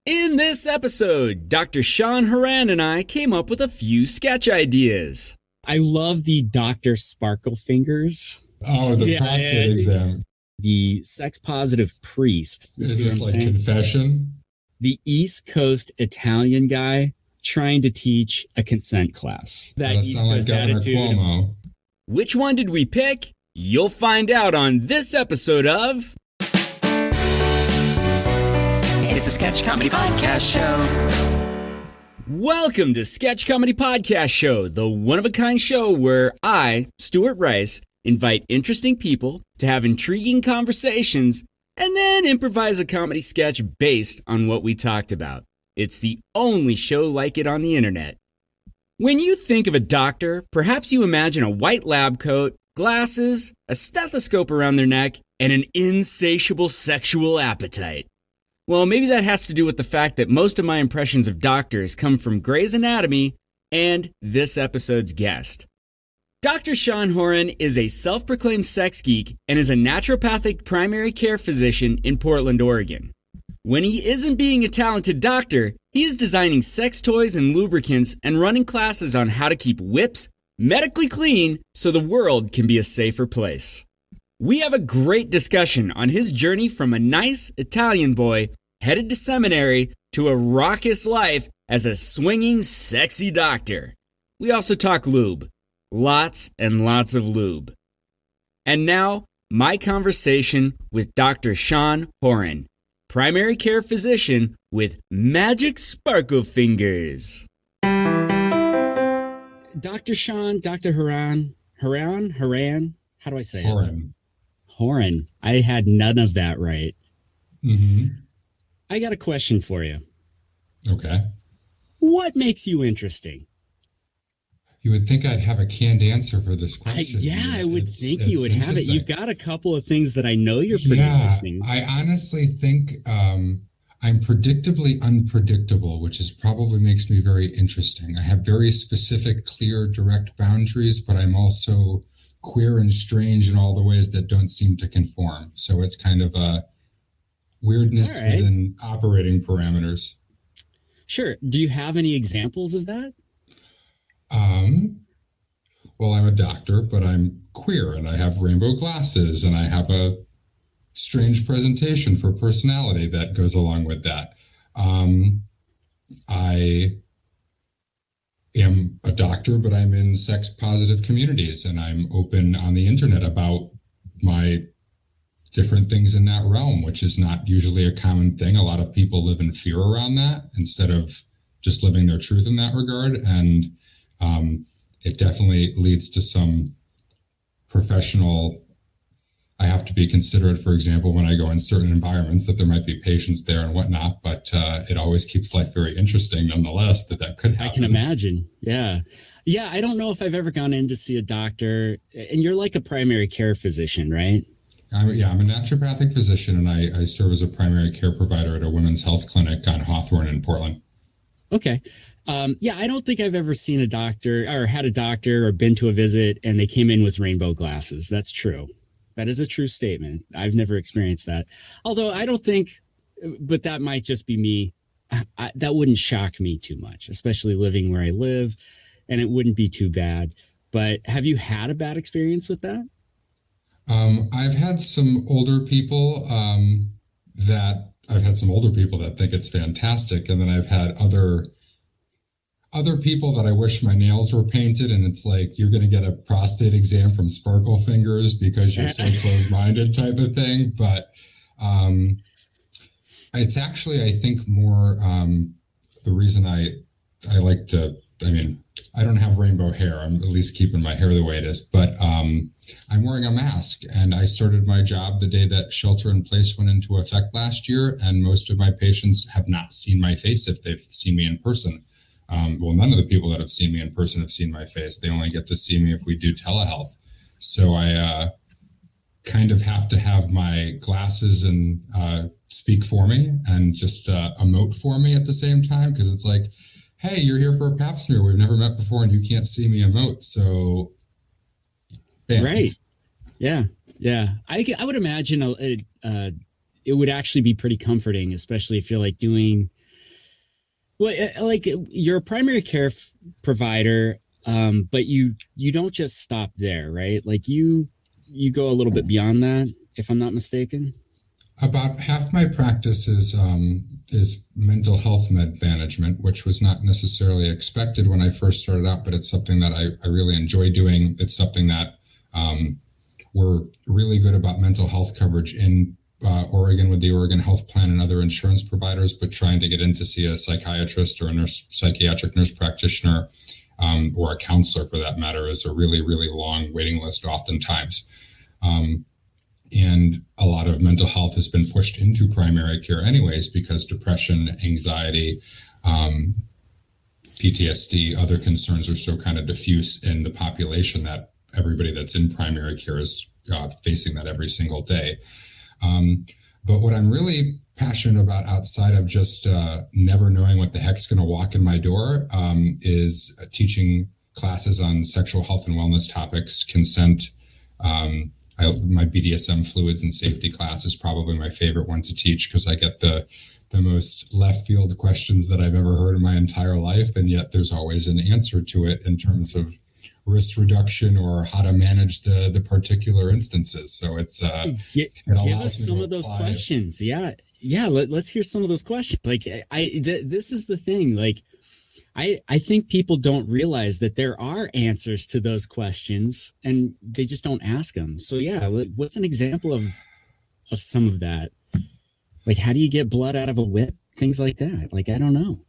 In this episode, Dr. Sean Horan and I came up with a few sketch ideas. I love the Dr. Sparkle Fingers. Oh, the prostate exam. The sex-positive priest. Is this like confession? The East Coast Italian guy trying to teach a consent class. That East sound Coast like Governor attitude. Cuomo. Which one did we pick? You'll find out on this episode of... It's a sketch comedy podcast show. Welcome to Sketch Comedy Podcast Show, the one-of-a-kind show where I, Stuart Rice, invite interesting people to have intriguing conversations and then improvise a comedy sketch based on what we talked about. It's the only show like it on the internet. When you think of a doctor, perhaps you imagine a white lab coat, glasses, a stethoscope around their neck, and an insatiable sexual appetite. Well, maybe that has to do with the fact that most of my impressions of doctors come from Grey's Anatomy and this episode's guest. Dr. Sean Horan is a self-proclaimed sex geek and is a naturopathic primary care physician in Portland, Oregon. When he isn't being a talented doctor, he is designing sex toys and lubricants and running classes on how to keep whips medically clean so the world can be a safer place. We have a great discussion on his journey from a nice Italian boy headed to seminary to a raucous life as a swinging, sexy doctor. We also talk lube. Lots and lots of lube. And now, my conversation with Dr. Sean Horan, primary care physician with magic sparkle fingers. Dr. Sean, Dr. Horan, how do I say it? Horan. I had none of that right. Mm-hmm. I got a question for you. Okay. What makes you interesting? You would think I'd have a canned answer for this question. I would think you would have it. You've got a couple of things that I know you're pretty interesting. I honestly think I'm predictably unpredictable, which probably makes me very interesting. I have very specific, clear, direct boundaries, but I'm also queer and strange in all the ways that don't seem to conform. So it's kind of a weirdness within operating parameters. Sure. Do you have any examples of that? Well, I'm a doctor, but I'm queer and I have rainbow glasses and I have a strange presentation for personality that goes along with that. I am a doctor, but I'm in sex positive communities and I'm open on the internet about my different things in that realm, which is not usually a common thing. A lot of people live in fear around that instead of just living their truth in that regard. And it definitely leads to some professional, I have to be considerate, for example, when I go in certain environments that there might be patients there and whatnot, but it always keeps life very interesting nonetheless that could happen. I can imagine. Yeah. Yeah. I don't know if I've ever gone in to see a doctor, and you're like a primary care physician, right? I'm a naturopathic physician, and I serve as a primary care provider at a women's health clinic on Hawthorne in Portland. Okay. I don't think I've ever seen a doctor or had a doctor or been to a visit and they came in with rainbow glasses. That's true. That is a true statement. I've never experienced that. Although I don't think, but that might just be me. That wouldn't shock me too much, especially living where I live, and it wouldn't be too bad. But have you had a bad experience with that? I've had some older people that think it's fantastic. And then I've had other people that I wish my nails were painted, and it's like, you're going to get a prostate exam from Sparkle Fingers because you're so close-minded type of thing. But it's actually, I think, more the reason I like to, I don't have rainbow hair. I'm at least keeping my hair the way it is, but I'm wearing a mask, and I started my job the day that shelter in place went into effect last year. And most of my patients have not seen my face if they've seen me in person. None of the people that have seen me in person have seen my face. They only get to see me if we do telehealth. So I kind of have to have my glasses and speak for me and just emote for me at the same time, because it's like, hey, you're here for a pap smear. We've never met before and you can't see me emote. So, bam. Right. Yeah. Yeah. I would imagine it would actually be pretty comforting, especially if you're like doing Well, like you're a primary care provider, but you don't just stop there, right? Like you go a little bit beyond that, if I'm not mistaken. About half my practice is mental health med management, which was not necessarily expected when I first started out, but it's something that I really enjoy doing. It's something that we're really good about mental health coverage in Oregon with the Oregon Health Plan and other insurance providers, but trying to get in to see a psychiatrist or a psychiatric nurse practitioner or a counselor for that matter is a really, really long waiting list oftentimes. And a lot of mental health has been pushed into primary care anyways, because depression, anxiety, PTSD, other concerns are so kind of diffuse in the population that everybody that's in primary care is facing that every single day. But what I'm really passionate about outside of just never knowing what the heck's going to walk in my door is teaching classes on sexual health and wellness topics, consent. My BDSM fluids and safety class is probably my favorite one to teach because I get the most left field questions that I've ever heard in my entire life. And yet there's always an answer to it in terms of risk reduction or how to manage the particular instances. So it's give us some of those questions. Yeah. Let's hear some of those questions. Like this is the thing. Like I think people don't realize that there are answers to those questions and they just don't ask them. So yeah, what's an example of some of that? Like, how do you get blood out of a whip? Things like that. Like, I don't know.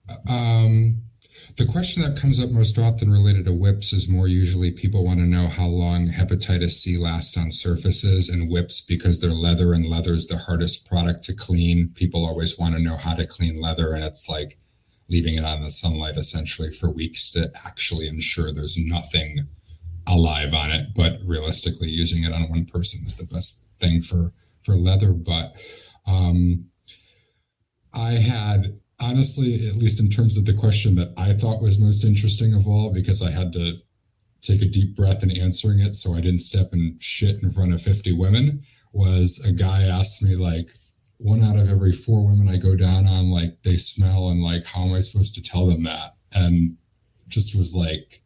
The question that comes up most often related to whips is more usually people want to know how long hepatitis C lasts on surfaces and whips because they're leather and leather is the hardest product to clean. People always want to know how to clean leather, and it's like leaving it on the sunlight essentially for weeks to actually ensure there's nothing alive on it. But realistically, using it on one person is the best thing for leather. But I had, honestly, at least in terms of the question that I thought was most interesting of all, because I had to take a deep breath in answering it so I didn't step in shit in front of 50 women, was a guy asked me, like, 1 out of every 4 women I go down on, like, they smell, and like, how am I supposed to tell them that? And just was like,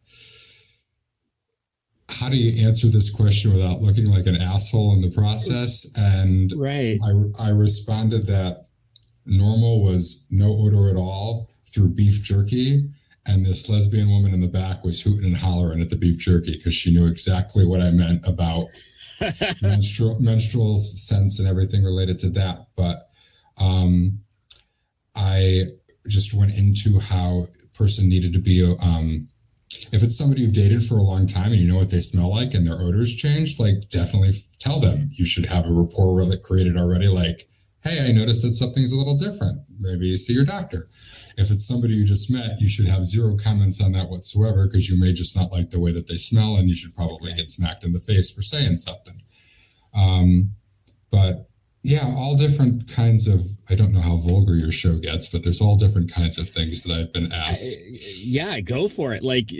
how do you answer this question without looking like an asshole in the process? And right. I responded that normal was no odor at all through beef jerky. And this lesbian woman in the back was hooting and hollering at the beef jerky because she knew exactly what I meant about menstrual sense and everything related to that. But I just went into how a person needed to be, if it's somebody you've dated for a long time and you know what they smell like and their odors changed, like, definitely tell them. You should have a rapport created already, like, hey, I noticed that something's a little different. Maybe see your doctor. If it's somebody you just met, you should have 0 comments on that whatsoever, because you may just not like the way that they smell, and you should probably get smacked in the face for saying something. But yeah, all different kinds of, I don't know how vulgar your show gets, but there's all different kinds of things that I've been asked. Yeah, go for it. Like,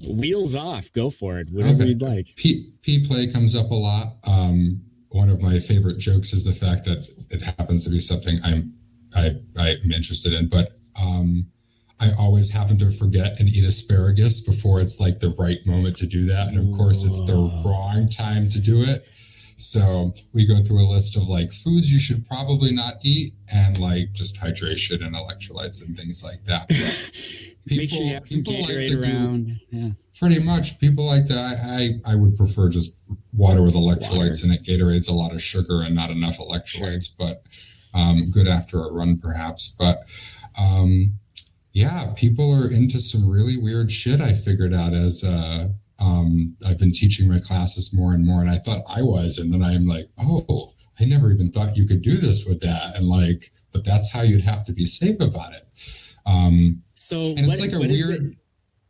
wheels off, go for it. Whatever you'd like. P-play comes up a lot. One of my favorite jokes is the fact that it happens to be something I'm interested in, but I always happen to forget and eat asparagus before it's like the right moment to do that. And of course, it's the wrong time to do it. So we go through a list of like foods you should probably not eat, and like just hydration and electrolytes and things like that. Make sure you have some Gatorade around. Yeah. Pretty much, people like to. I would prefer just water with electrolytes in it. Gatorade's a lot of sugar and not enough electrolytes, but good after a run perhaps. But yeah, people are into some really weird shit. I figured out as I've been teaching my classes more and more, and I thought I was, and then I'm like, oh, I never even thought you could do this with that, and like, but that's how you'd have to be safe about it. So and it's like a weird.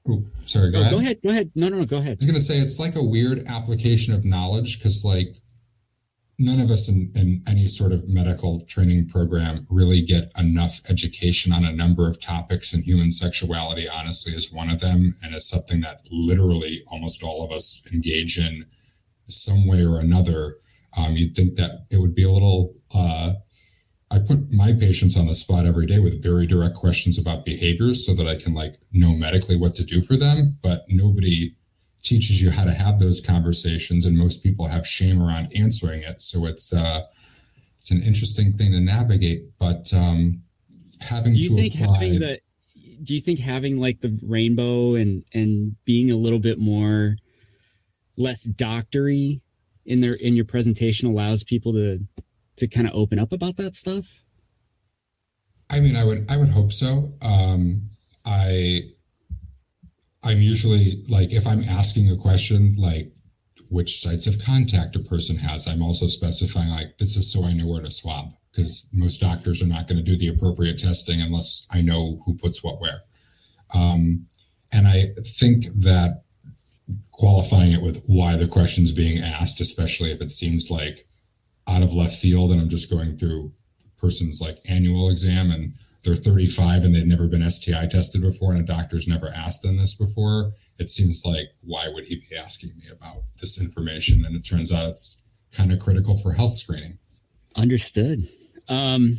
Oh, sorry. Go ahead. Go ahead. No, go ahead. I was going to say it's like a weird application of knowledge, because like none of us in any sort of medical training program really get enough education on a number of topics, and human sexuality, honestly, is one of them, and is something that literally almost all of us engage in some way or another. You'd think that it would be a little I put my patients on the spot every day with very direct questions about behaviors so that I can like know medically what to do for them, but nobody teaches you how to have those conversations, and most people have shame around answering it. So it's an interesting thing to navigate, but having to apply. Do you think having like the rainbow and being a little bit more less doctory in your presentation allows people to kind of open up about that stuff? I mean, I would hope so. I'm usually like, if I'm asking a question, like which sites of contact a person has, I'm also specifying like, this is so I know where to swab, because most doctors are not going to do the appropriate testing unless I know who puts what where. And I think that qualifying it with why the question's being asked, especially if it seems like out of left field and I'm just going through a person's like annual exam and they're 35 and they've never been STI tested before and a doctor's never asked them this before, it seems like, why would he be asking me about this information? And it turns out it's kind of critical for health screening. Understood. And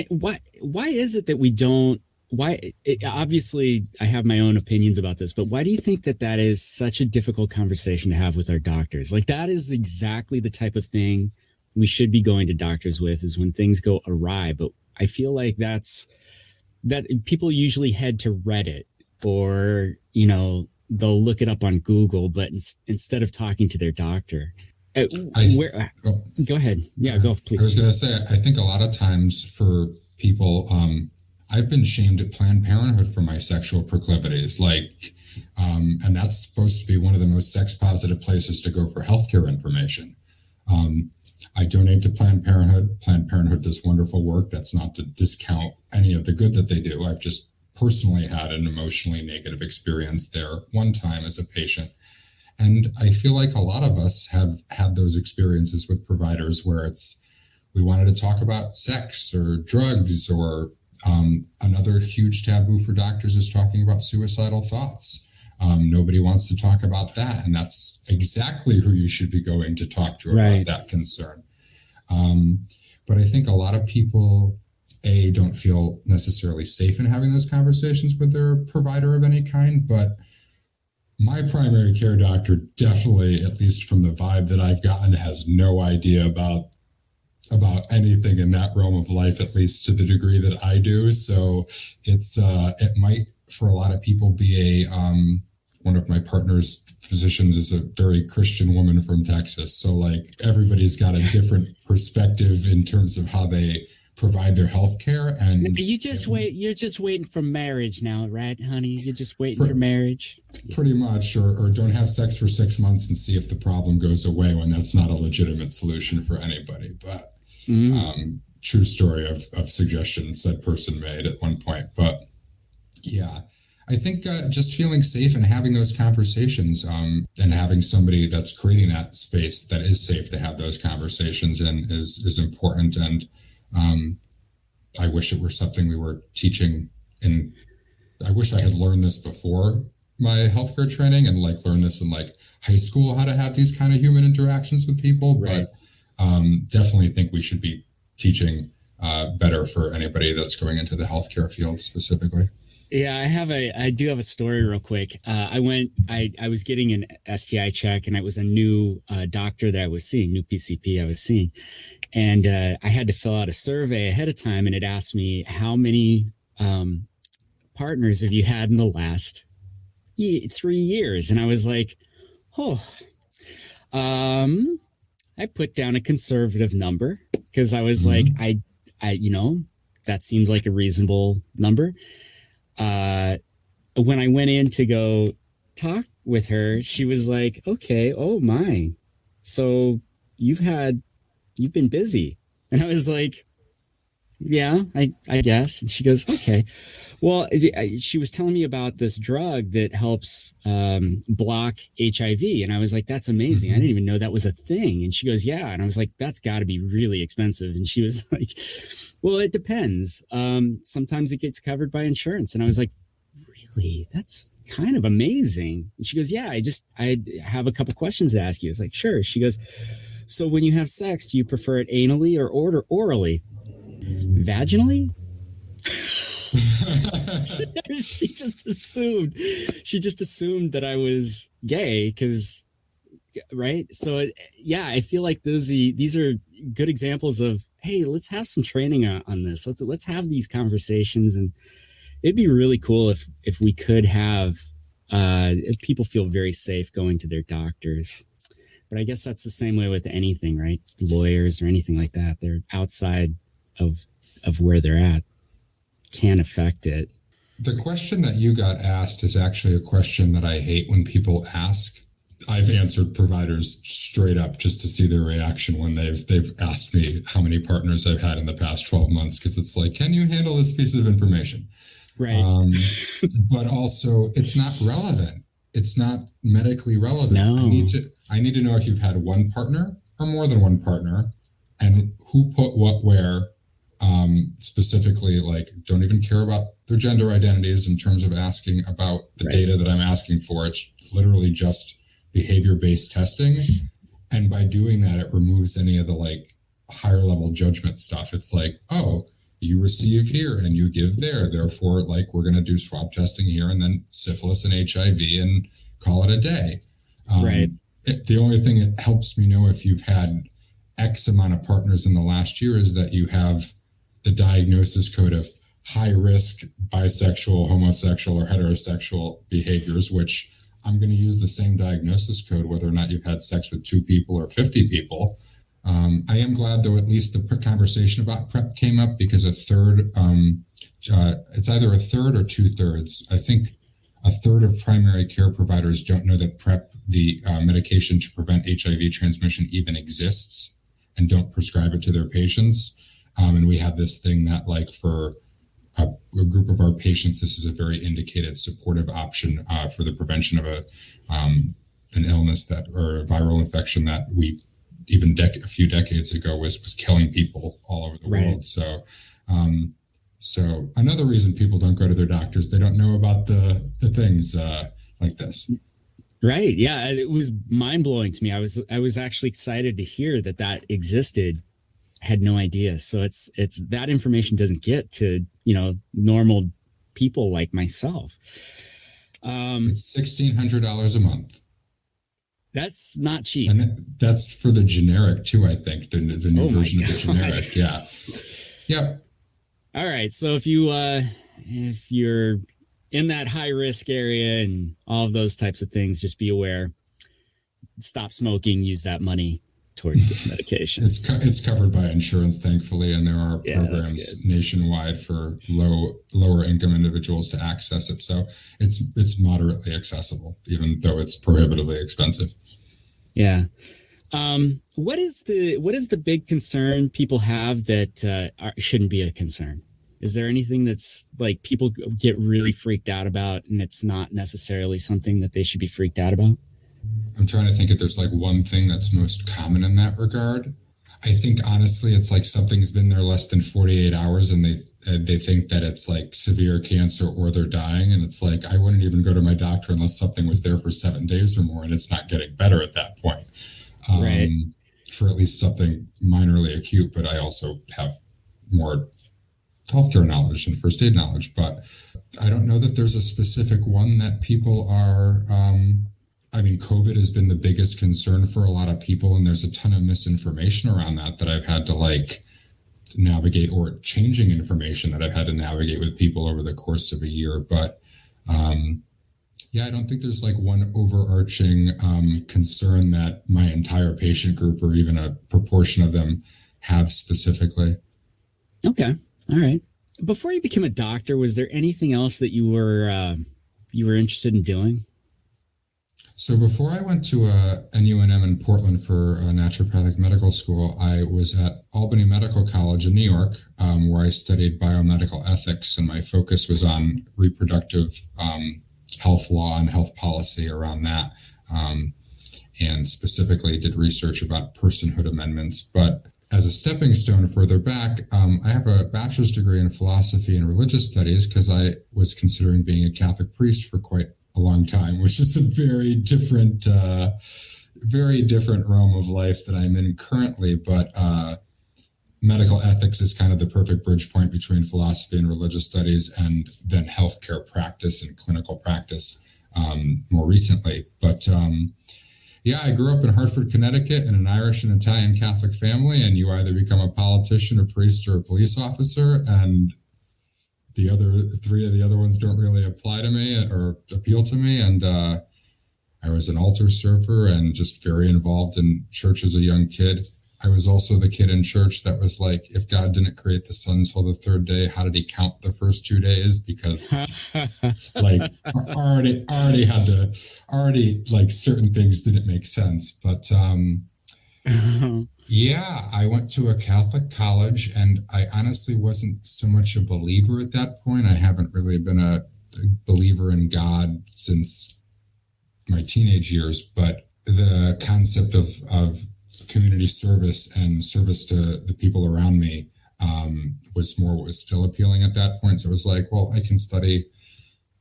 why is it that we don't, obviously I have my own opinions about this, but why do you think that is such a difficult conversation to have with our doctors? Like, that is exactly the type of thing we should be going to doctors with, is when things go awry. But I feel like that people usually head to Reddit, or, they'll look it up on Google, but instead of talking to their doctor. Go ahead. Yeah, go, please. I was going to say, I think a lot of times for people, I've been shamed at Planned Parenthood for my sexual proclivities, and that's supposed to be one of the most sex positive places to go for healthcare information. I donate to Planned Parenthood. Planned Parenthood does wonderful work. That's not to discount any of the good that they do. I've just personally had an emotionally negative experience there one time as a patient. And I feel like a lot of us have had those experiences with providers where we wanted to talk about sex or drugs, or another huge taboo for doctors is talking about suicidal thoughts. Nobody wants to talk about that. And that's exactly who you should be going to talk to about that concern. But I think a lot of people, don't feel necessarily safe in having those conversations with their provider of any kind. But my primary care doctor definitely, at least from the vibe that I've gotten, has no idea about anything in that realm of life, at least to the degree that I do. So it might, for a lot of people, be one of my partner's physicians is a very Christian woman from Texas. So like, everybody's got a different perspective in terms of how they provide their health care. And you're just waiting for marriage now, right, honey? You're just waiting for marriage. Pretty much, or don't have sex for 6 months and see if the problem goes away, when that's not a legitimate solution for anybody. But true story of suggestion said person made at one point. But yeah, I think just feeling safe and having those conversations, and having somebody that's creating that space that is safe to have those conversations in is important. And I wish it were something we were teaching, and I wish I had learned this before my healthcare training and learned this in high school, how to have these kind of human interactions with people. Right. But definitely think we should be teaching better for anybody that's going into the healthcare field specifically. Yeah, I do have a story real quick. I was getting an STI check, and it was a new doctor that I was seeing, new PCP I was seeing. And I had to fill out a survey ahead of time, and it asked me, how many partners have you had in the last 3 years? And I was like, I put down a conservative number, because I was like, I that seems like a reasonable number. When I went in to go talk with her, she was like, okay, oh my, so you've been busy. And I was like, yeah, I guess. And she goes, okay. Well, she was telling me about this drug that helps block HIV. And I was like, that's amazing. I didn't even know that was a thing. And she goes, yeah. And I was like, that's got to be really expensive. And she was like, well, it depends. Sometimes it gets covered by insurance. And I was like, really? That's kind of amazing. And she goes, yeah, I have a couple questions to ask you. I was like, sure. She goes, so when you have sex, do you prefer it anally or orally? vaginally. She just assumed that I was gay because, right. So I feel like these are good examples of, hey, let's have some training on this. Let's have these conversations, and it'd be really cool if we could have if people feel very safe going to their doctors. But I guess that's the same way with anything, right? Lawyers or anything like that, they're outside of where they're at, can affect it. The question that you got asked is actually a question that I hate when people ask. I've answered providers straight up just to see their reaction when they've asked me how many partners I've had in the past 12 months, because it's like, can you handle this piece of information? Right. But also, it's not relevant. It's not medically relevant. No. I need to know if you've had one partner or more than one partner, and who put what where. Specifically, like, don't even care about their gender identities in terms of asking about the data that I'm asking for. It's literally just behavior-based testing. And by doing that, it removes any of the like higher level judgment stuff. It's like, oh, you receive here and you give there. Therefore, like, we're going to do swab testing here and then syphilis and HIV and call it a day. Right. The only thing it helps me know if you've had X amount of partners in the last year is that you have the diagnosis code of high risk bisexual, homosexual, or heterosexual behaviors, which I'm going to use the same diagnosis code whether or not you've had sex with 2 people or 50 people. I am glad, though, at least the conversation about PrEP came up, because it's either a third or 2/3. I think a third of primary care providers don't know that PrEP, the medication to prevent HIV transmission, even exists, and don't prescribe it to their patients. And we have this thing that, like, for a group of our patients, this is a very indicated supportive option for the prevention of an illness or a viral infection that we even a few decades ago was killing people all over the world. So another reason people don't go to their doctors, they don't know about the things like this. Right. Yeah. It was mind blowing to me. I was actually excited to hear that existed. Had no idea. So it's that information doesn't get to, normal people like myself. It's $1,600 a month. That's not cheap. And that's for the generic too, I think, the new version of the generic. Yeah. Yep. All right. So if you're in that high risk area and all of those types of things, just be aware. Stop smoking, use that money towards this medication. It's covered by insurance, thankfully, and there are programs nationwide for lower income individuals to access it. So it's moderately accessible, even though it's prohibitively expensive. Yeah. What is the big concern people have that shouldn't be a concern? Is there anything that's like people get really freaked out about, and it's not necessarily something that they should be freaked out about? I'm trying to think if there's like one thing that's most common in that regard. I think honestly, it's like something's been there less than 48 hours and they think that it's like severe cancer or they're dying. And it's like, I wouldn't even go to my doctor unless something was there for 7 days or more and it's not getting better at that point. Right. For at least something minorly acute, but I also have more healthcare knowledge and first aid knowledge, but I don't know that there's a specific one that people are, COVID has been the biggest concern for a lot of people, and there's a ton of misinformation around that I've had to like navigate, or changing information that I've had to navigate with people over the course of a year. But I don't think there's like one overarching concern that my entire patient group or even a proportion of them have specifically. Okay. All right. Before you became a doctor, was there anything else that you were interested in doing? So before I went to NUNM in Portland for naturopathic medical school, I was at Albany Medical College in New York, where I studied biomedical ethics, and my focus was on reproductive health law and health policy around that, and specifically did research about personhood amendments. But as a stepping stone further back, I have a bachelor's degree in philosophy and religious studies because I was considering being a Catholic priest for quite a long time, which is a very different realm of life that I'm in currently. But medical ethics is kind of the perfect bridge point between philosophy and religious studies, and then healthcare practice and clinical practice more recently. But yeah, I grew up in Hartford, Connecticut in an Irish and Italian Catholic family, and you either become a politician, a priest, or a police officer, and the other three of the other ones don't really apply to me or appeal to me. And I was an altar server and just very involved in church as a young kid. I was also the kid in church that was like, if God didn't create the sun till the third day, how did he count the first 2 days? Because like already like certain things didn't make sense. But yeah, I went to a Catholic college, and I honestly wasn't so much a believer at that point. I haven't really been a believer in God since my teenage years, but the concept of community service and service to the people around me was still appealing at that point. So it was like, well, I can study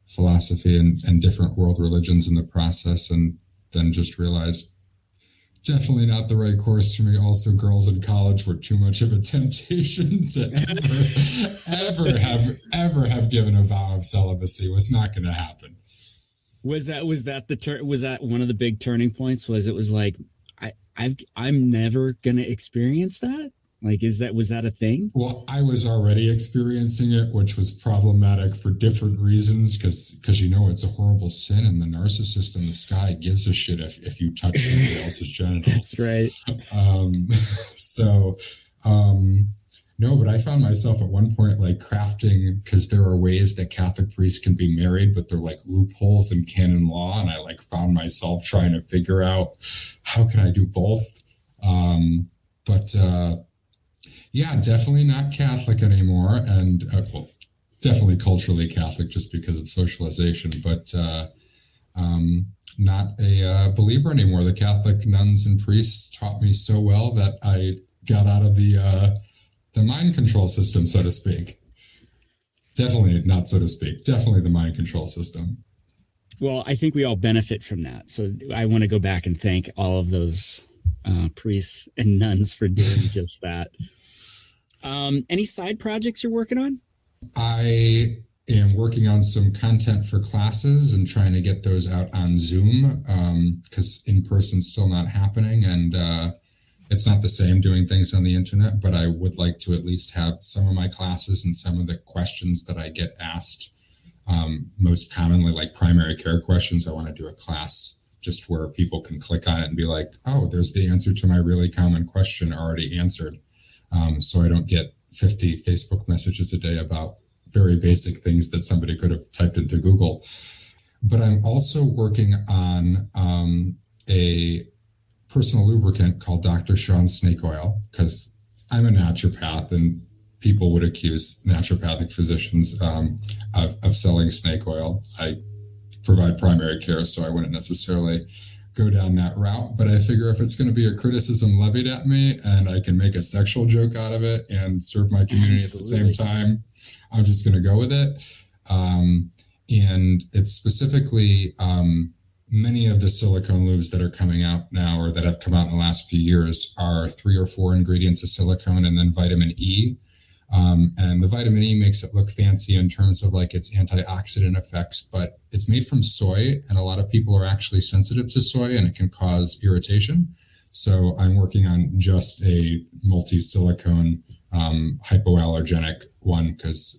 philosophy and different world religions in the process, and then just realized definitely not the right course for me. Also, girls in college were too much of a temptation to ever have given a vow of celibacy. Was not going to happen. Was that one of the big turning points? Was like, I'm never going to experience that? Like, was that a thing? Well, I was already experiencing it, which was problematic for different reasons, because it's a horrible sin, and the narcissist in the sky gives a shit if you touch somebody else's genitals. That's right. No, but I found myself at one point like crafting, because there are ways that Catholic priests can be married, but they're like loopholes in canon law, and I like found myself trying to figure out how can I do both. Yeah, definitely not Catholic anymore, and well, definitely culturally Catholic just because of socialization, but not a believer anymore. The Catholic nuns and priests taught me so well that I got out of the mind control system, so to speak. Definitely not so to speak. Definitely the mind control system. Well, I think we all benefit from that. So I want to go back and thank all of those priests and nuns for doing just that. Any side projects you're working on? I am working on some content for classes and trying to get those out on Zoom, because in person still not happening, and it's not the same doing things on the internet, but I would like to at least have some of my classes and some of the questions that I get asked, most commonly like primary care questions. I want to do a class just where people can click on it and be like, oh, there's the answer to my really common question already answered. So I don't get 50 Facebook messages a day about very basic things that somebody could have typed into Google. But I'm also working on a personal lubricant called Dr. Sean's Snake Oil, because I'm a naturopath, and people would accuse naturopathic physicians of selling snake oil. I provide primary care, so I wouldn't necessarily go down that route, but I figure if it's going to be a criticism levied at me and I can make a sexual joke out of it and serve my community at the same time, I'm just going to go with it. And it's specifically many of the silicone lubes that are coming out now, or that have come out in the last few years, are 3 or 4 ingredients of silicone and then vitamin E. And the vitamin E makes it look fancy in terms of like its antioxidant effects, but it's made from soy, and a lot of people are actually sensitive to soy, and it can cause irritation. So I'm working on just a multi-silicone hypoallergenic one, because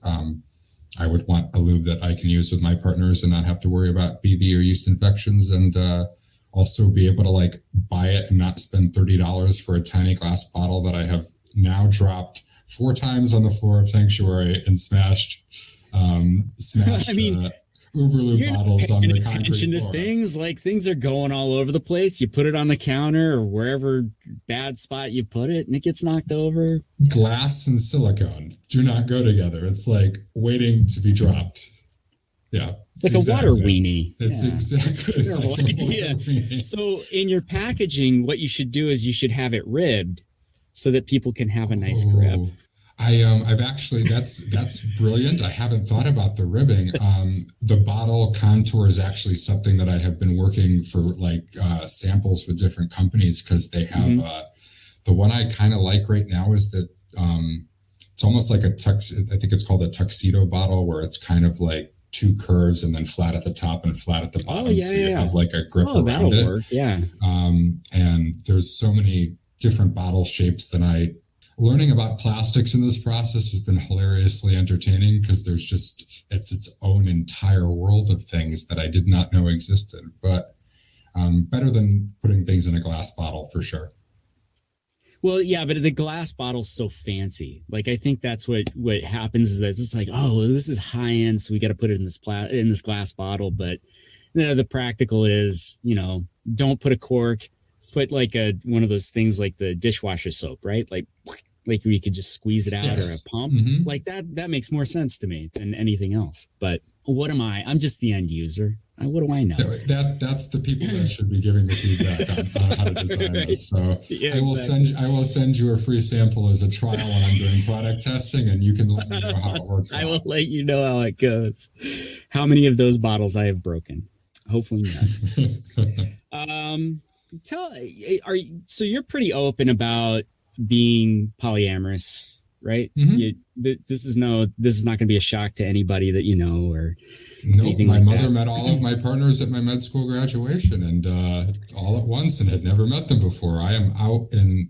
I would want a lube that I can use with my partners and not have to worry about BV or yeast infections, and also be able to like buy it and not spend $30 for a tiny glass bottle that I have now dropped 4 times on the floor of Sanctuary and smashed Uberlube bottles on the concrete floor. Things are going all over the place. You put it on the counter or wherever bad spot you put it, and it gets knocked over. Glass and silicone do not go together. It's like waiting to be dropped. Yeah. Like exactly. A water weenie. It's exactly like a idea. Weenie. So in your packaging, what you should do is you should have it ribbed so that people can have a nice grip. I've actually, that's brilliant. I haven't thought about the ribbing. The bottle contour is actually something that I have been working for, like samples with different companies, because they have the one I kind of like right now is the it's almost like I think it's called a tuxedo bottle, where it's kind of like two curves and then flat at the top and flat at the bottom. You have like a grip around it. Work. Yeah. And there's so many different bottle shapes that learning about plastics in this process has been hilariously entertaining, because it's its own entire world of things that I did not know existed, but better than putting things in a glass bottle for sure. Well, yeah, but the glass bottle's so fancy. Like, I think that's what happens, is that it's like, oh, this is high end, so we got to put it in this glass bottle. But the practical is, don't put a cork, put like one of those things like the dishwasher soap, right? Like we could just squeeze it out, or a pump. Mm-hmm. Like that makes more sense to me than anything else. But what am I? I'm just the end user. What do I know? That's the people that should be giving the feedback on how to design this. So yeah, I will send you a free sample as a trial when I'm doing product testing, and you can let me know how it works. I will let you know how it goes. How many of those bottles I have broken? Hopefully none. So you're pretty open about being polyamorous, right? Mm-hmm. This is not going to be a shock to anybody that you know, or nope. My mother met all of my partners at my med school graduation, and all at once, and had never met them before. I am out in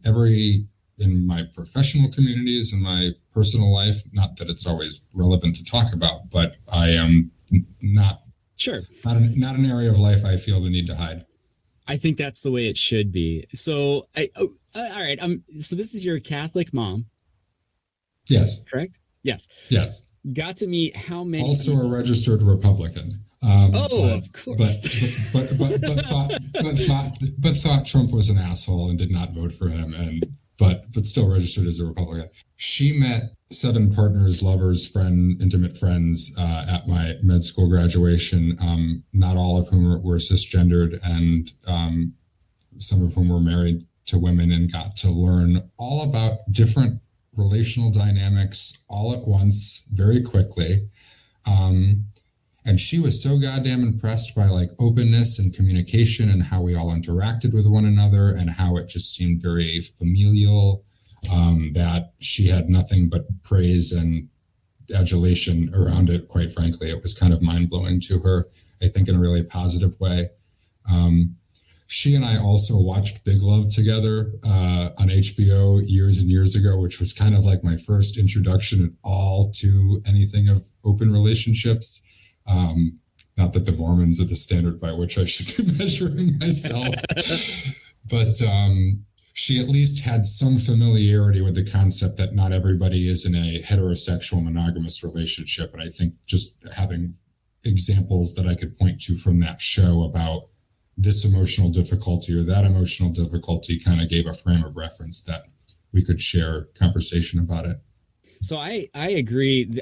my professional communities and my personal life. Not that it's always relevant to talk about, but I am not an area of life I feel the need to hide. I think that's the way it should be. So, all right. So this is your Catholic mom. Yes. Correct? Yes. Yes. Got to meet how many? Also a registered Republican. Of course. But thought Trump was an asshole and did not vote for him, but still registered as a Republican. She met 7 partners, lovers, intimate friends at my med school graduation. Not all of whom were cisgendered, and some of whom were married to women, and got to learn all about different relational dynamics all at once, very quickly. And she was so goddamn impressed by like openness and communication, and how we all interacted with one another, and how it just seemed very familial, that she had nothing but praise and adulation around it. Quite frankly, it was kind of mind-blowing to her, I think, in a really positive way. She and I also watched Big Love together on HBO years and years ago, which was kind of like my first introduction at all to anything of open relationships. Not that the Mormons are the standard by which I should be measuring myself, but she at least had some familiarity with the concept that not everybody is in a heterosexual monogamous relationship. And I think just having examples that I could point to from that show about this emotional difficulty or that emotional difficulty kind of gave a frame of reference that we could share conversation about it. So I agree.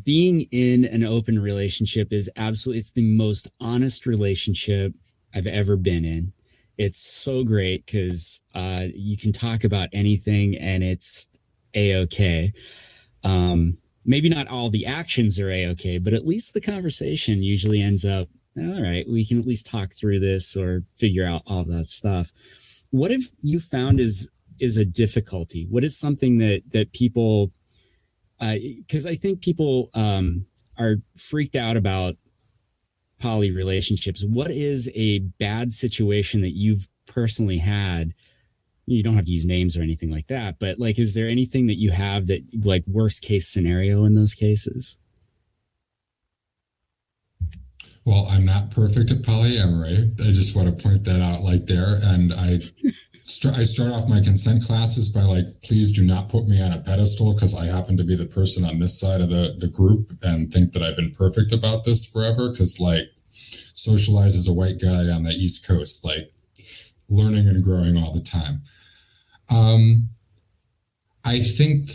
Being in an open relationship is it's the most honest relationship I've ever been in. It's so great because you can talk about anything and it's A-okay. Maybe not all the actions are A-okay, but at least the conversation usually ends up, all right, we can at least talk through this or figure out all that stuff. What have you found is a difficulty? What is something that people, because I think people are freaked out about poly relationships. What is a bad situation that you've personally had? You don't have to use names or anything like that, but like, is there anything that you have that like worst case scenario in those cases? Well, I'm not perfect at polyamory. I just want to point that out like there. And I start off my consent classes by like, please do not put me on a pedestal because I happen to be the person on this side of the group and think that I've been perfect about this forever. Because like socialize as a white guy on the East Coast, like learning and growing all the time. I think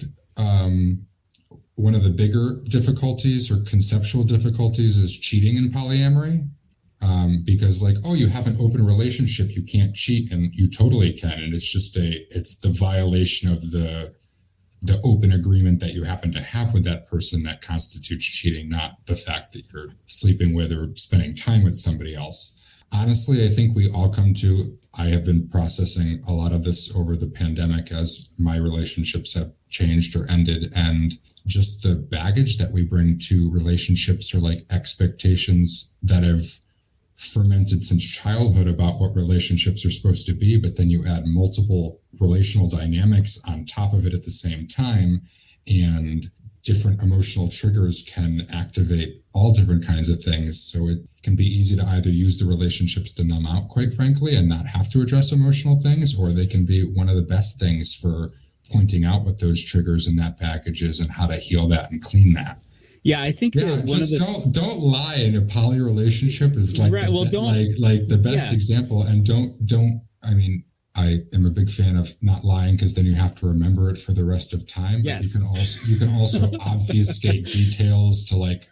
one of the bigger difficulties or conceptual difficulties is cheating in polyamory. Because like, oh, you have an open relationship, you can't cheat, and you totally can. And it's just it's the violation of the open agreement that you happen to have with that person that constitutes cheating, not the fact that you're sleeping with or spending time with somebody else. Honestly, I think we all come to I have been processing a lot of this over the pandemic as my relationships have changed or ended. And just the baggage that we bring to relationships, or like expectations that have fermented since childhood about what relationships are supposed to be. But then you add multiple relational dynamics on top of it at the same time, and different emotional triggers can activate all different kinds of things. So it can be easy to either use the relationships to numb out, quite frankly, and not have to address emotional things, or they can be one of the best things for pointing out what those triggers and that package is and how to heal that and clean that. Yeah, I think don't lie in a poly relationship is like right. The best example. And don't. I mean, I am a big fan of not lying, because then you have to remember it for the rest of time. But yes. you can also obfuscate details to like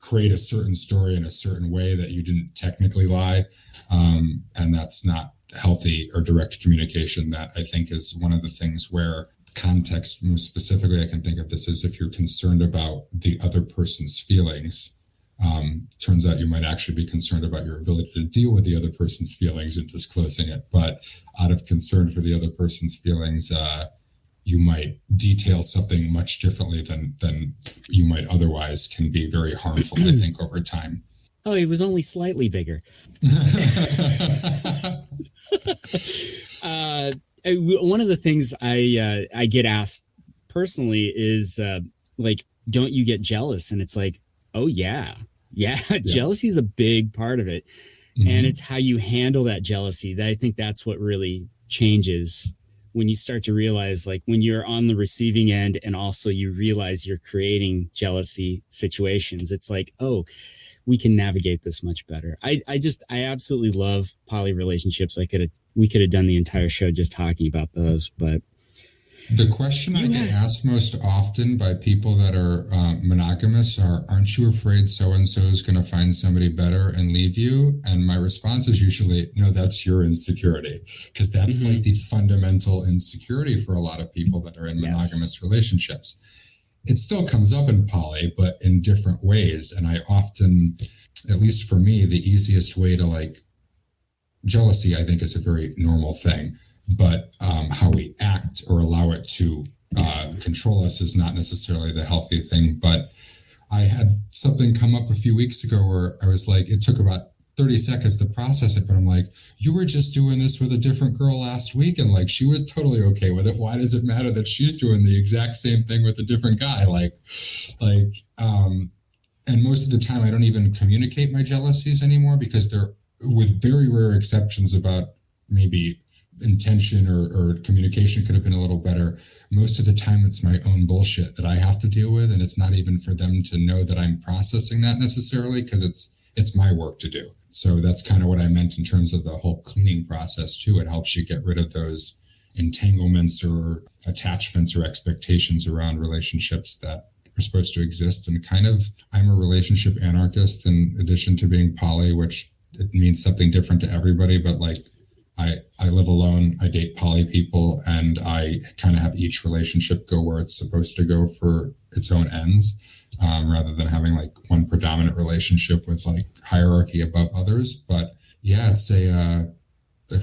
create a certain story in a certain way that you didn't technically lie, and that's not healthy or direct communication. That I think is one of the things where context, most specifically I can think of this, is if you're concerned about the other person's feelings, turns out you might actually be concerned about your ability to deal with the other person's feelings and disclosing it. But out of concern for the other person's feelings, you might detail something much differently than you might otherwise, can be very harmful, I think, over time. Oh, he was only slightly bigger. One of the things I get asked personally is like, don't you get jealous? And it's like, oh yeah. Jealousy is a big part of it. Mm-hmm. And it's how you handle that jealousy. That I think that's what really changes when you start to realize, like, when you're on the receiving end and also you realize you're creating jealousy situations, it's like, oh, we can navigate this much better. I absolutely love poly relationships. We could have done the entire show just talking about those, but the question I get asked most often by people that are monogamous are, aren't you afraid so-and-so is going to find somebody better and leave you? And my response is usually, no, that's your insecurity, because that's like the fundamental insecurity for a lot of people that are in monogamous relationships. It still comes up in poly, but in different ways. And I often, at least for me, the easiest way to like jealousy, I think, is a very normal thing. But how we act or allow it to control us is not necessarily the healthy thing. But I had something come up a few weeks ago where I was like, it took about 30 seconds to process it, but I'm like, you were just doing this with a different girl last week, and like she was totally okay with it. Why does it matter that she's doing the exact same thing with a different guy? And most of the time I don't even communicate my jealousies anymore, because they're, with very rare exceptions about maybe intention or communication could have been a little better, most of the time it's my own bullshit that I have to deal with, and it's not even for them to know that I'm processing that necessarily, because it's my work to do. So that's kind of what I meant in terms of the whole cleaning process too. It helps you get rid of those entanglements or attachments or expectations around relationships that are supposed to exist. And kind of, I'm a relationship anarchist in addition to being poly, which it means something different to everybody, but like I live alone, I date poly people, and I kind of have each relationship go where it's supposed to go for its own ends, rather than having like one predominant relationship with like hierarchy above others. But yeah, it's I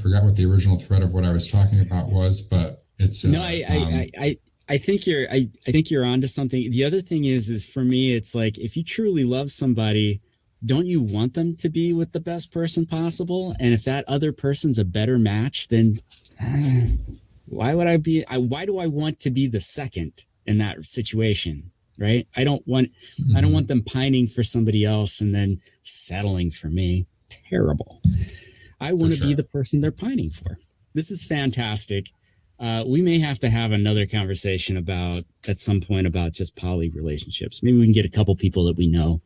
forgot what the original thread of what I was talking about was, but it's no, I think you're onto something. The other thing is for me, it's like, if you truly love somebody, don't you want them to be with the best person possible? And if that other person's a better match, then why do I want to be the second in that situation? Right. I don't want them pining for somebody else and then settling for me. Terrible. I want to be the person they're pining for. This is fantastic. We may have to have another conversation at some point about just poly relationships. Maybe we can get a couple people that we know.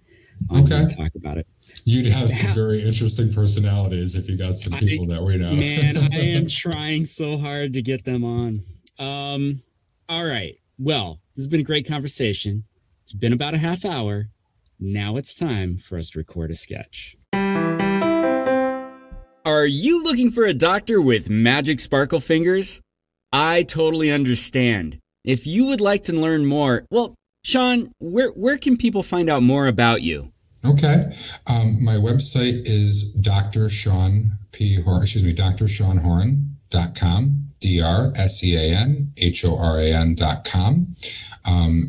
Talk about it. You'd have some very interesting personalities if you got some people that we know. Man, I am trying so hard to get them on. All right. Well, this has been a great conversation. It's been about a half hour. Now it's time for us to record a sketch. Are you looking for a doctor with magic sparkle fingers? I totally understand. If you would like to learn more, well, Sean, where can people find out more about you? Okay. My website is Dr. Sean DrSeanHoran.com, DrSeanHoran.com.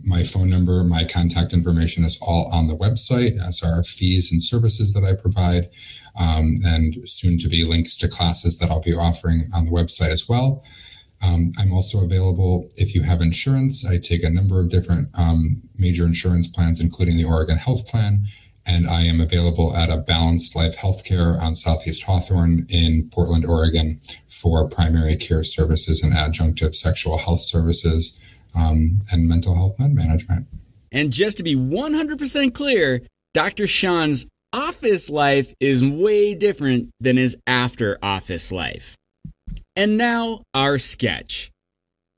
My phone number, my contact information is all on the website, as are fees and services that I provide, and soon to be links to classes that I'll be offering on the website as well. I'm also available if you have insurance. I take a number of different major insurance plans, including the Oregon Health Plan, and I am available at a Balanced Life Healthcare on Southeast Hawthorne in Portland, Oregon, for primary care services and adjunctive sexual health services and mental health med management. And just to be 100% clear, Dr. Sean's office life is way different than his after office life. And now, our sketch.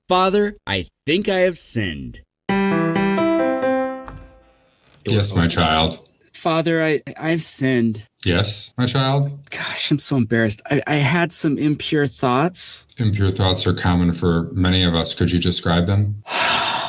Father, I think I have sinned. Yes, my child. Father, I've sinned. Yes, my child. Gosh, I'm so embarrassed. I had some impure thoughts. Impure thoughts are common for many of us. Could you describe them?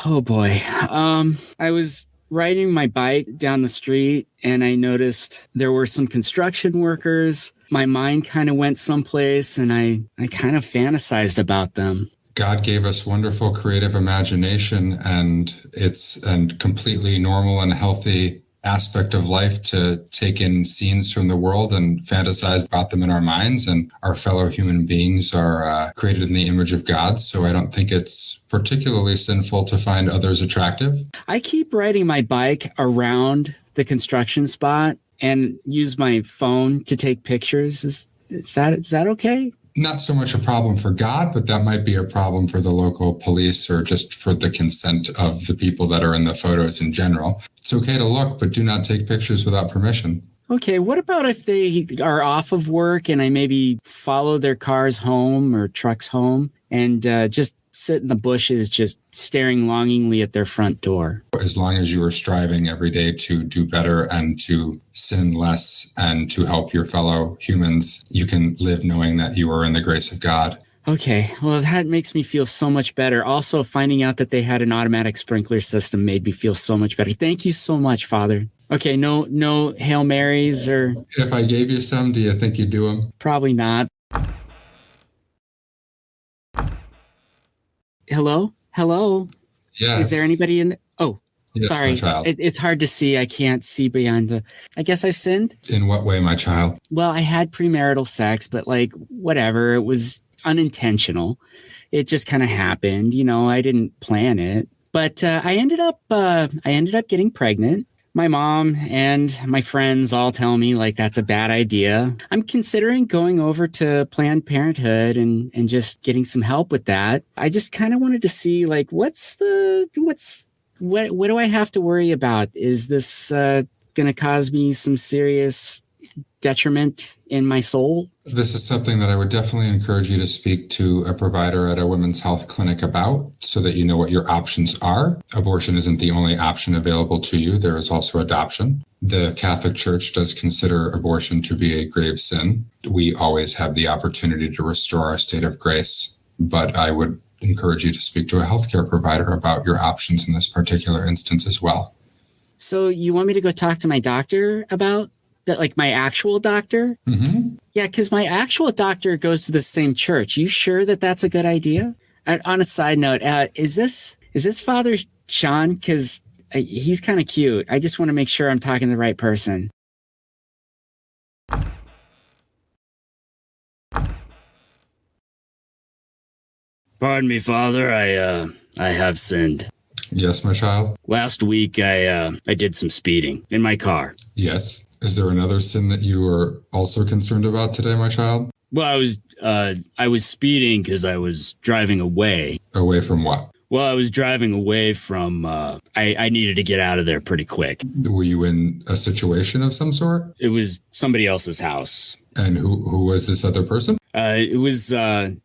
Oh boy. I was riding my bike down the street and I noticed there were some construction workers. My mind kind of went someplace and I kind of fantasized about them. God gave us wonderful creative imagination, and it's a completely normal and healthy aspect of life to take in scenes from the world and fantasize about them in our minds. And our fellow human beings are created in the image of God. So I don't think it's particularly sinful to find others attractive. I keep riding my bike around the construction spot and use my phone to take pictures. Is that okay? Not so much a problem for God, but that might be a problem for the local police or just for the consent of the people that are in the photos in general. It's okay to look, but do not take pictures without permission. Okay, what about if they are off of work and I maybe follow their cars home or trucks home and just sit in the bushes just staring longingly at their front door? As long as you are striving every day to do better and to sin less and to help your fellow humans, you can live knowing that you are in the grace of God. Okay, well, that makes me feel so much better. Also, finding out that they had an automatic sprinkler system made me feel so much better. Thank you so much, Father. Okay, no Hail Marys or... If I gave you some, do you think you'd do them? Probably not. Hello? Yes. Is there anybody in... Oh, yes, sorry. My child. It's hard to see. I can't see beyond the... I guess I've sinned? In what way, my child? Well, I had premarital sex, but whatever. It was unintentional. It just kind of happened. I didn't plan it. But I ended up getting pregnant. My mom and my friends all tell me that's a bad idea. I'm considering going over to Planned Parenthood and just getting some help with that. I just kind of wanted to see what do I have to worry about? Is this going to cause me some serious detriment in my soul? This is something that I would definitely encourage you to speak to a provider at a women's health clinic about, so that you know what your options are. Abortion isn't the only option available to you. There is also adoption. The Catholic Church does consider abortion to be a grave sin. We always have the opportunity to restore our state of grace, but I would encourage you to speak to a healthcare provider about your options in this particular instance as well. So you want me to go talk to my doctor about that, my actual doctor? Mm-hmm. Yeah, because my actual doctor goes to the same church. You sure that that's a good idea? On a side note, is this Father Sean? Because he's kind of cute. I just want to make sure I'm talking to the right person. Pardon me, Father. I have sinned. Yes, my child? Last week, I did some speeding in my car. Yes. Is there another sin that you are also concerned about today, my child? Well, I was speeding because I was driving away. Away from what? Well, I was driving away from, I needed to get out of there pretty quick. Were you in a situation of some sort? It was somebody else's house. And who was this other person? It was a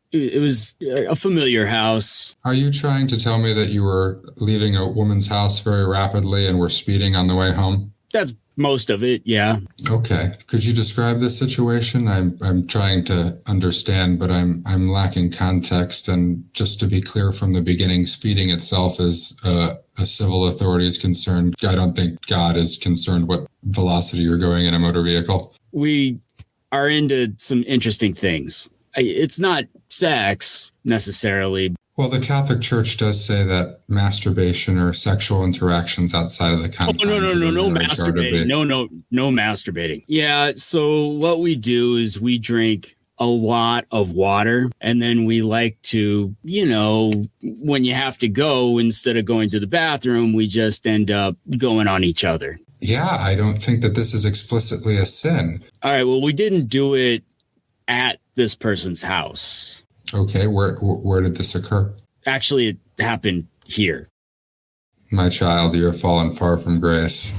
familiar house. Are you trying to tell me that you were leaving a woman's house very rapidly and were speeding on the way home? That's most of it, yeah. Okay. Could you describe this situation? I'm trying to understand, but I'm lacking context. And just to be clear from the beginning, speeding itself is a civil authority is concerned. I don't think God is concerned what velocity you're going in a motor vehicle. We are into some interesting things. It's not sex necessarily. Well, the Catholic Church does say that masturbation or sexual interactions outside of the confines no of the marriage masturbating. No masturbating. Yeah. So what we do is we drink a lot of water, and then we like to, when you have to go, instead of going to the bathroom, we just end up going on each other. Yeah, I don't think that this is explicitly a sin. All right. Well, we didn't do it at this person's house. Okay, where did this occur? Actually, it happened here. My child, you have fallen far from grace.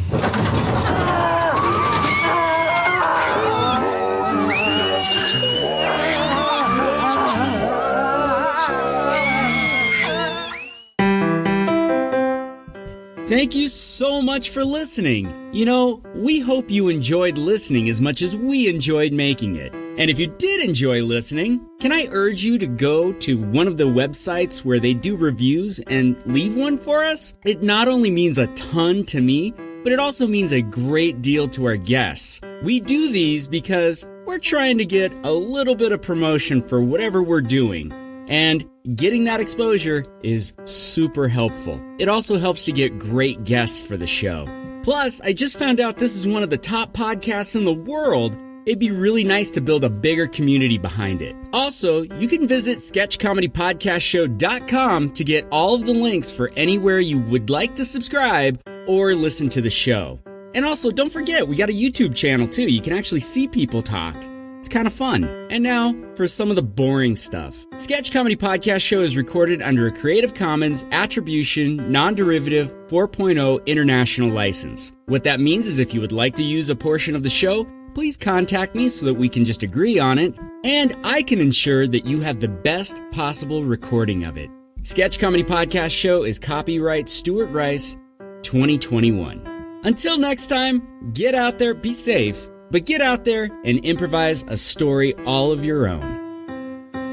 Thank you so much for listening. We hope you enjoyed listening as much as we enjoyed making it. And if you did enjoy listening, can I urge you to go to one of the websites where they do reviews and leave one for us? It not only means a ton to me, but it also means a great deal to our guests. We do these because we're trying to get a little bit of promotion for whatever we're doing. And getting that exposure is super helpful. It also helps to get great guests for the show. Plus, I just found out this is one of the top podcasts in the world. It'd be really nice to build a bigger community behind it. Also, you can visit sketchcomedypodcastshow.com to get all of the links for anywhere you would like to subscribe or listen to the show. And also, don't forget, we got a YouTube channel too. You can actually see people talk. It's kind of fun. And now for some of the boring stuff. Sketch Comedy Podcast Show is recorded under a Creative Commons Attribution Non-Derivative 4.0 International License. What that means is if you would like to use a portion of the show, please contact me so that we can just agree on it, and I can ensure that you have the best possible recording of it. Sketch Comedy Podcast Show is copyright Stuart Rice 2021. Until next time, get out there, be safe, but get out there and improvise a story all of your own.